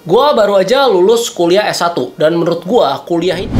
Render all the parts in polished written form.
Gua baru aja lulus kuliah S1 dan menurut gua kuliah ini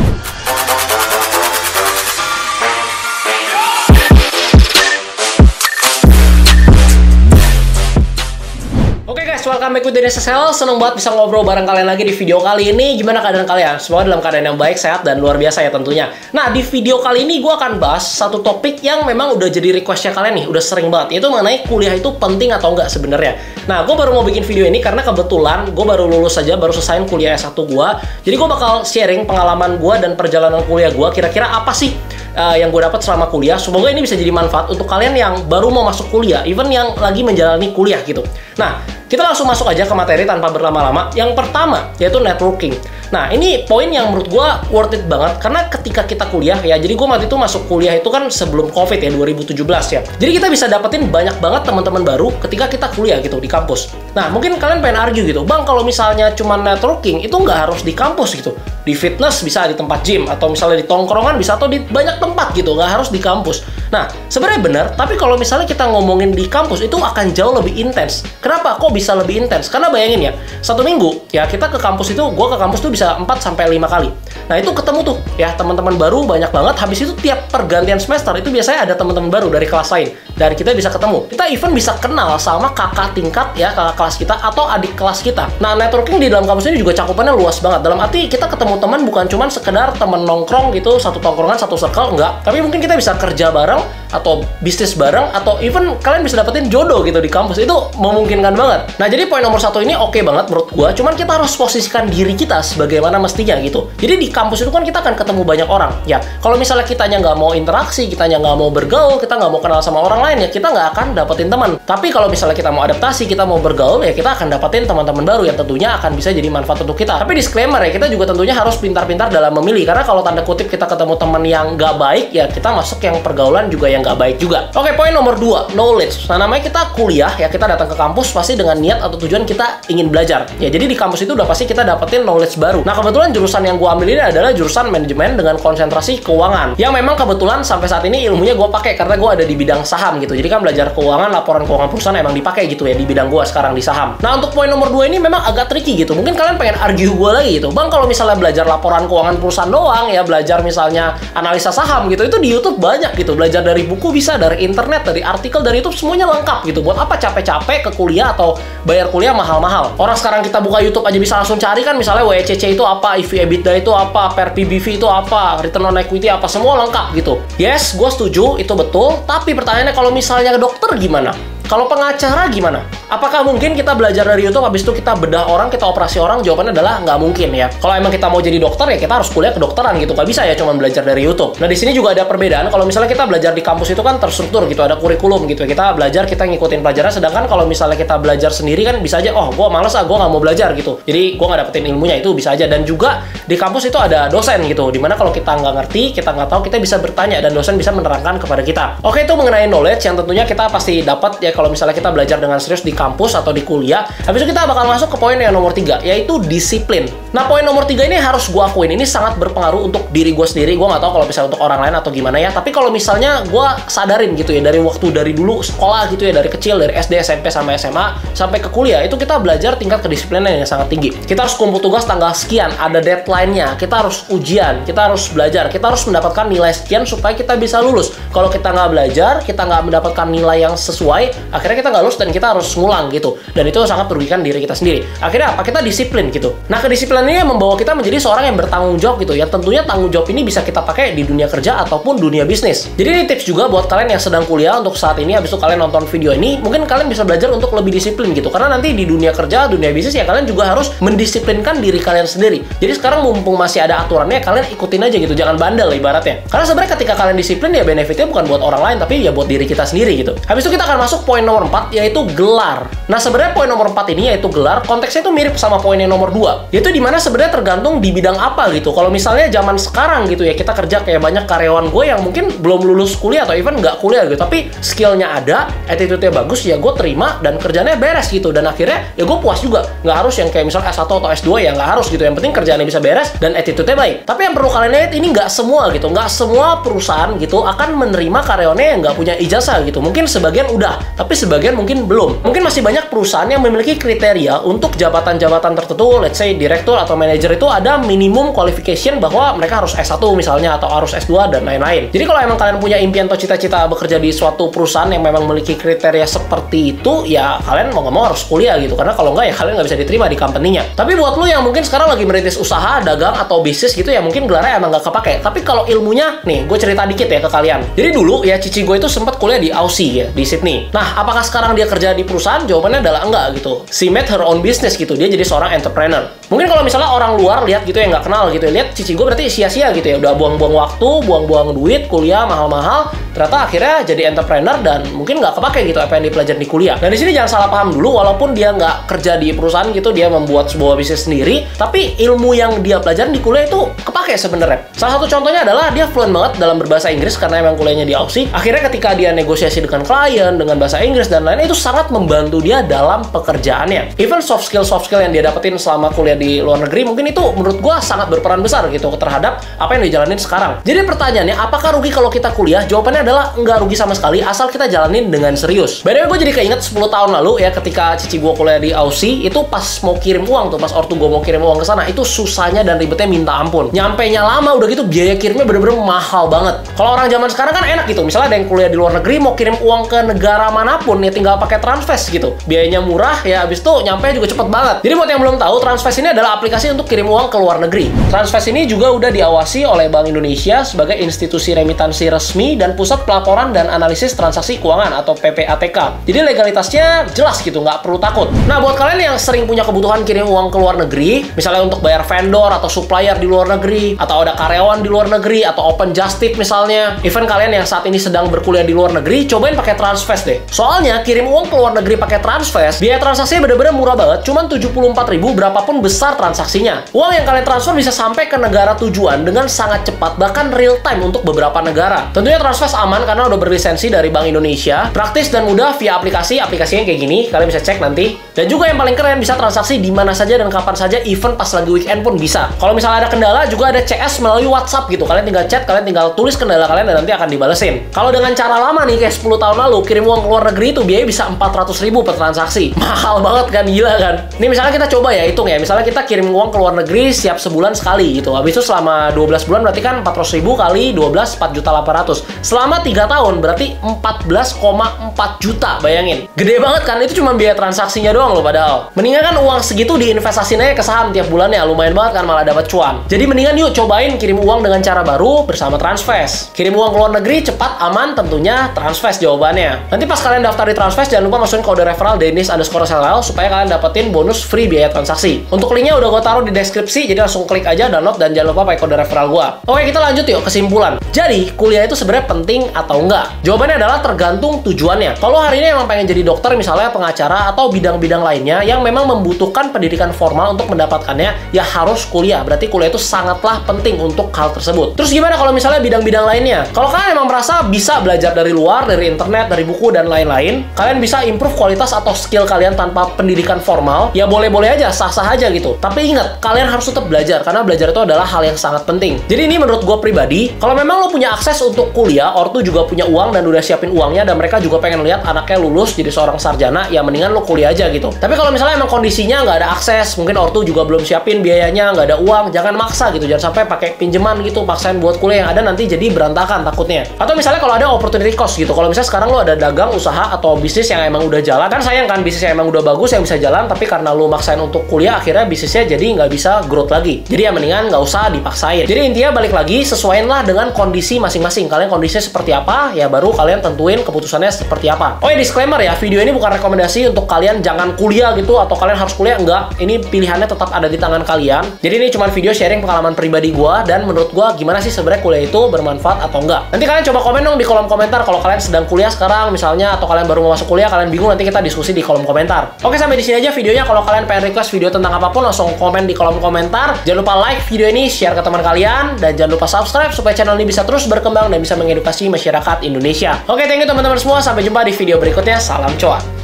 welcome back with DNSSL. Seneng banget bisa ngobrol bareng kalian lagi di video kali ini. Gimana keadaan kalian? Semoga dalam keadaan yang baik, sehat, dan luar biasa ya tentunya. Nah, di video kali ini gue akan bahas satu topik yang memang udah jadi requestnya kalian nih, udah sering banget, yaitu mengenai kuliah itu penting atau enggak sebenarnya. Nah, gue baru mau bikin video ini karena kebetulan gue baru lulus saja, baru selesai kuliah S1 gue. Jadi gue bakal sharing pengalaman gue dan perjalanan kuliah gue. Kira-kira apa sih yang gue dapat selama kuliah. Semoga ini bisa jadi manfaat untuk kalian yang baru mau masuk kuliah, even yang lagi menjalani kuliah gitu. Nah, kita langsung masuk aja ke materi tanpa berlama-lama. Yang pertama, yaitu networking. Nah, ini poin yang menurut gue worth it banget. Karena ketika kita kuliah ya, jadi gue waktu itu masuk kuliah itu kan sebelum COVID ya, 2017 ya. Jadi kita bisa dapetin banyak banget teman-teman baru ketika kita kuliah gitu, di kampus. Nah, mungkin kalian pengen argue gitu, Bang, kalau misalnya cuma networking, itu nggak harus di kampus gitu. Di fitness bisa di tempat gym, atau misalnya di tongkrongan bisa, atau di banyak tempat gitu, nggak harus di kampus. Nah, sebenarnya benar, tapi kalau misalnya kita ngomongin di kampus, itu akan jauh lebih intens. Kenapa? Kok bisa lebih intens? Karena bayangin ya, satu minggu, ya kita ke kampus itu, gue ke kampus tuh bisa 4-5 kali. Nah, itu ketemu tuh, ya teman-teman baru banyak banget. Habis itu tiap pergantian semester, itu biasanya ada teman-teman baru dari kelas lain. Dan kita bisa ketemu. Kita even bisa kenal sama kakak tingkat, ya kakak kelas kita, atau adik kelas kita. Nah, networking di dalam kampus ini juga cakupannya luas banget. Dalam arti, kita ketemu teman bukan cuma sekedar teman nongkrong gitu, satu tongkrongan, satu circle, enggak. Tapi mungkin kita bisa kerja bareng, atau bisnis bareng, atau even kalian bisa dapetin jodoh gitu di kampus. Itu memungkinkan banget. Nah, jadi poin nomor 1 ini oke banget menurut gua. Cuman kita harus posisikan diri kita sebagaimana mestinya gitu. Jadi di kampus itu kan kita akan ketemu banyak orang. Ya, kalau misalnya kitanya nggak mau interaksi, kitanya nggak mau bergaul, kita nggak mau kenal sama orang lain, ya kita nggak akan dapetin teman. Tapi kalau misalnya kita mau adaptasi, kita mau bergaul, ya kita akan dapetin teman-teman baru yang tentunya akan bisa jadi manfaat untuk kita. Tapi disclaimer ya, kita juga tentunya harus pintar-pintar dalam memilih. Karena kalau tanda kutip kita ketemu teman yang nggak baik, ya kita masuk yang pergaulan juga yang nggak baik juga. Oke, poin nomor 2, knowledge. Nah, namanya kita kuliah, ya kita datang ke kampus pasti dengan niat atau tujuan kita ingin belajar. Ya, jadi di kampus itu udah pasti kita dapetin knowledge baru. Nah, kebetulan jurusan yang gue ambil ini adalah jurusan manajemen dengan konsentrasi keuangan. Yang memang kebetulan sampai saat ini ilmunya gue pakai karena gue ada di bidang saham gitu. Jadi kan belajar keuangan, laporan keuangan perusahaan emang dipakai gitu ya di bidang gue sekarang di saham. Nah, untuk poin nomor 2 ini memang agak tricky gitu. Mungkin kalian pengen argue gue lagi gitu. Bang, kalau misalnya belajar laporan keuangan perusahaan doang, ya belajar misalnya analisa saham gitu, itu di YouTube banyak gitu. Belajar dari buku bisa, dari internet, dari artikel, dari YouTube, semuanya lengkap gitu. Buat apa capek-capek ke kuliah atau bayar kuliah mahal-mahal? Orang sekarang kita buka YouTube aja bisa langsung cari kan, misalnya WCC itu apa, EV/EBITDA itu apa, per PBV itu apa, return on equity apa, semua lengkap gitu. Yes, gue setuju, itu betul. Tapi pertanyaannya, kalau misalnya ke dokter gimana? Kalau pengacara gimana? Apakah mungkin kita belajar dari YouTube, habis itu kita bedah orang, kita operasi orang? Jawabannya adalah nggak mungkin ya. Kalau emang kita mau jadi dokter, ya kita harus kuliah kedokteran gitu. Nggak bisa ya cuma belajar dari YouTube. Nah, di sini juga ada perbedaan. Kalau misalnya kita belajar di kampus itu kan terstruktur gitu, ada kurikulum gitu. Kita belajar, kita ngikutin pelajaran. Sedangkan kalau misalnya kita belajar sendiri kan bisa aja, oh gue males gue nggak mau belajar gitu. Jadi gue nggak dapetin ilmunya, itu bisa aja. Dan juga di kampus itu ada dosen gitu. Dimana kalau kita nggak ngerti, kita nggak tahu, kita bisa bertanya dan dosen bisa menerangkan kepada kita. Oke, itu mengenai knowledge yang tentunya kita pasti dapat ya kalau misalnya kita belajar dengan serius di kampus atau di kuliah. Habis itu kita bakal masuk ke poin yang nomor 3, yaitu disiplin. Nah, poin nomor 3 ini harus gue akuin, ini sangat berpengaruh untuk diri gue sendiri. Gue nggak tahu kalau misalnya untuk orang lain atau gimana ya. Tapi kalau misalnya gue sadarin gitu ya, dari dulu sekolah gitu ya, dari kecil, dari SD, SMP, sampai SMA, sampai ke kuliah, itu kita belajar tingkat kedisiplinan yang sangat tinggi. Kita harus kumpul tugas tanggal sekian, ada deadline-nya, kita harus ujian, kita harus belajar, kita harus mendapatkan nilai sekian supaya kita bisa lulus. Kalau kita nggak belajar, kita nggak mendapatkan nilai yang sesuai, akhirnya kita nggak lulus dan kita harus ngulang gitu. Dan itu sangat merugikan diri kita sendiri. Akhirnya apa? Kita disiplin gitu. Nah, kedisiplinan ini membawa kita menjadi seorang yang bertanggung jawab gitu. Yang tentunya tanggung jawab ini bisa kita pakai di dunia kerja ataupun dunia bisnis. Jadi ini tips juga buat kalian yang sedang kuliah untuk saat ini. Habis itu kalian nonton video ini, mungkin kalian bisa belajar untuk lebih disiplin gitu. Karena nanti di dunia kerja, dunia bisnis ya kalian juga harus mendisiplinkan diri kalian sendiri. Jadi sekarang mumpung masih ada aturannya, kalian ikutin aja gitu. Jangan bandel ibaratnya. Karena sebenarnya ketika kalian disiplin ya benefitnya bukan buat orang lain, tapi ya buat diri kita sendiri gitu. Habis itu kita akan masuk poin nomor 4, yaitu gelar. Nah, sebenarnya poin nomor 4 ini yaitu gelar, konteksnya itu mirip sama poin yang nomor 2. Yaitu dimana sebenarnya tergantung di bidang apa gitu. Kalau misalnya zaman sekarang gitu ya, kita kerja kayak banyak karyawan gue yang mungkin belum lulus kuliah atau even nggak kuliah gitu, tapi skillnya ada, attitude-nya bagus, ya gue terima dan kerjanya beres gitu. Dan akhirnya ya gue puas juga. Nggak harus yang kayak misalnya S1 atau S2, ya nggak harus gitu. Yang penting kerjaannya bisa beres dan attitude-nya baik. Tapi yang perlu kalian lihat, ini nggak semua gitu. Nggak semua perusahaan gitu akan menerima karyawannya yang nggak punya ijazah gitu. Mungkin sebagian udah, tapi tapi sebagian mungkin belum. Mungkin masih banyak perusahaan yang memiliki kriteria untuk jabatan-jabatan tertentu, let's say direktur atau manajer itu ada minimum qualification bahwa mereka harus S1 misalnya, atau harus S2 dan lain-lain. Jadi kalau emang kalian punya impian atau cita-cita bekerja di suatu perusahaan yang memang memiliki kriteria seperti itu, ya kalian mau nggak mau harus kuliah gitu. Karena kalau nggak ya kalian nggak bisa diterima di company-nya. Tapi buat lu yang mungkin sekarang lagi merintis usaha, dagang, atau bisnis gitu ya, mungkin gelarnya emang nggak kepake. Tapi kalau ilmunya, nih gue cerita dikit ya ke kalian. Jadi dulu ya cici gue itu sempat kuliah di Aussie ya, di Sydney. Nah, apakah sekarang dia kerja di perusahaan? Jawabannya adalah enggak gitu. She made her own business gitu. Dia jadi seorang entrepreneur. Mungkin kalau misalnya orang luar lihat gitu ya, nggak kenal gitu ya, lihat cici gue berarti sia-sia gitu ya, udah buang-buang waktu, buang-buang duit, kuliah mahal-mahal, ternyata akhirnya jadi entrepreneur dan mungkin nggak kepake gitu apa yang dipelajari di kuliah. Dan di sini jangan salah paham dulu, walaupun dia nggak kerja di perusahaan gitu, dia membuat sebuah bisnis sendiri, tapi ilmu yang dia pelajari di kuliah itu kepake sebenarnya. Salah satu contohnya adalah dia fluent banget dalam berbahasa Inggris karena emang kuliahnya di Aussie. Akhirnya ketika dia negosiasi dengan klien dengan bahasa Inggris dan lain-lain, itu sangat membantu dia dalam pekerjaannya. Even soft skill yang dia dapetin selama kuliah di luar negeri, mungkin itu menurut gua sangat berperan besar gitu terhadap apa yang dijalanin sekarang. Jadi pertanyaannya, apakah rugi kalau kita kuliah? Jawabannya adalah enggak rugi sama sekali asal kita jalanin dengan serius. By the way, gue jadi keinget 10 tahun lalu ya, ketika cici gue kuliah di Aussie, itu pas mau kirim uang tuh, pas ortu gue mau kirim uang ke sana, itu susahnya dan ribetnya minta ampun. Nyampenya lama, udah gitu biaya kirimnya bener-bener mahal banget. Kalau orang zaman sekarang kan enak gitu, misalnya ada yang kuliah di luar negeri mau kirim uang ke negara manapun ya tinggal pakai Transfast gitu. Biayanya murah ya, abis itu nyampe juga cepet banget. Jadi buat yang belum tahu, Transfast ini adalah aplikasi untuk kirim uang ke luar negeri. Transfast ini juga udah diawasi oleh Bank Indonesia sebagai institusi remitansi resmi dan pusat pelaporan dan analisis transaksi keuangan atau PPATK. Jadi legalitasnya jelas gitu, nggak perlu takut. Nah, buat kalian yang sering punya kebutuhan kirim uang ke luar negeri, misalnya untuk bayar vendor atau supplier di luar negeri, atau ada karyawan di luar negeri, atau open just tip misalnya, even kalian yang saat ini sedang berkuliah di luar negeri, cobain pakai Transfast deh. Soalnya kirim uang ke luar negeri pakai Transfast, biaya transaksinya bener-bener murah banget, cuman 74.000 berapapun besar transaksinya. Uang yang kalian transfer bisa sampai ke negara tujuan dengan sangat cepat, bahkan real time untuk beberapa negara. Tentunya Transfast aman karena udah berlisensi dari Bank Indonesia, praktis dan mudah via aplikasinya kayak gini, kalian bisa cek nanti. Dan juga yang paling keren, bisa transaksi di mana saja dan kapan saja, even pas lagi weekend pun bisa. Kalau misalnya ada kendala, juga ada CS melalui WhatsApp gitu, kalian tinggal chat, kalian tinggal tulis kendala kalian dan nanti akan dibalesin. Kalau dengan cara lama nih, kayak 10 tahun lalu, kirim uang ke luar negeri itu biaya bisa 400.000 per transaksi. Mahal banget kan, gila kan? Ini misalnya kita coba ya, hitung ya, misalnya kita kirim uang ke luar negeri siap sebulan sekali gitu, habis itu selama 12 bulan berarti kan 400.000 kali 12, 4.800.000. Selama 3 tahun berarti 14,4 juta, bayangin. Gede banget kan, itu cuma biaya transaksinya doang loh padahal. Mendingan kan uang segitu diinvestasiin aja ke saham tiap bulannya, lumayan banget kan, malah dapat cuan. Jadi mendingan yuk cobain kirim uang dengan cara baru bersama Transfast. Kirim uang ke luar negeri cepat, aman, tentunya Transfast jawabannya. Nanti pas kalian daftar di Transfast, jangan lupa masukin kode referral Dennis_LL supaya kalian dapetin bonus free biaya transaksi. Untuk linknya udah gue taruh di deskripsi, jadi langsung klik aja, download, dan jangan lupa pakai kode referral gue. Oke, kita lanjut yuk kesimpulan. Jadi, kuliah itu sebenarnya penting atau enggak? Jawabannya adalah tergantung tujuannya. Kalau hari ini emang pengen jadi dokter misalnya, pengacara, atau bidang-bidang lainnya yang memang membutuhkan pendidikan formal untuk mendapatkannya, ya harus kuliah. Berarti kuliah itu sangatlah penting untuk hal tersebut. Terus gimana kalau misalnya bidang-bidang lainnya? Kalau kalian emang merasa bisa belajar dari luar, dari internet, dari buku, dan lain-lain, kalian bisa improve kualitas atau skill kalian tanpa pendidikan formal, ya boleh-boleh aja, sah-sah aja gitu. Tapi ingat, kalian harus tetap belajar, karena belajar itu adalah hal yang sangat penting. Jadi ini menurut gue pribadi, kalau memang lo punya akses untuk kuliah, ortu juga punya uang dan udah siapin uangnya, dan mereka juga pengen lihat anaknya lulus jadi seorang sarjana, ya mendingan lo kuliah aja gitu. Tapi kalau misalnya emang kondisinya nggak ada akses, mungkin ortu juga belum siapin biayanya, nggak ada uang, jangan maksa gitu, jangan sampai pakai pinjaman gitu, paksain buat kuliah yang ada nanti jadi berantakan takutnya. Atau misalnya kalau ada opportunity cost gitu, kalau misalnya sekarang lo ada dagang, usaha, atau bisnis yang emang udah jalan, kan sayang kan bisnis yang emang udah bagus, yang bisa jalan, tapi karena lo maksain untuk kuliah, akhirnya bisnisnya jadi nggak bisa growth lagi. Jadi ya mendingan nggak usah dipaksain. Jadi intinya balik lagi, sesuaiinlah dengan kondisi masing-masing. Kalian kondisinya seperti apa, ya baru kalian tentuin keputusannya seperti apa. Oh ya, disclaimer ya, video ini bukan rekomendasi untuk kalian jangan kuliah gitu, atau kalian harus kuliah, enggak. Ini pilihannya tetap ada di tangan kalian. Jadi ini cuma video sharing pengalaman pribadi gue, dan menurut gue gimana sih sebenarnya kuliah itu bermanfaat atau enggak. Nanti kalian coba komen dong di kolom komentar kalau kalian sedang kuliah sekarang misalnya, atau kalian baru mau masuk kuliah, kalian bingung, nanti kita diskusi di kolom komentar. Oke, sampai di sini aja videonya. Kalau kalian pengen request video tentang apapun, langsung komen di kolom komentar. Jangan lupa like video ini, share ke teman kalian, dan jangan lupa subscribe supaya channel ini bisa terus berkembang dan bisa mengedukasi masyarakat Indonesia. Oke, thank you teman-teman semua. Sampai jumpa di video berikutnya. Salam cuan.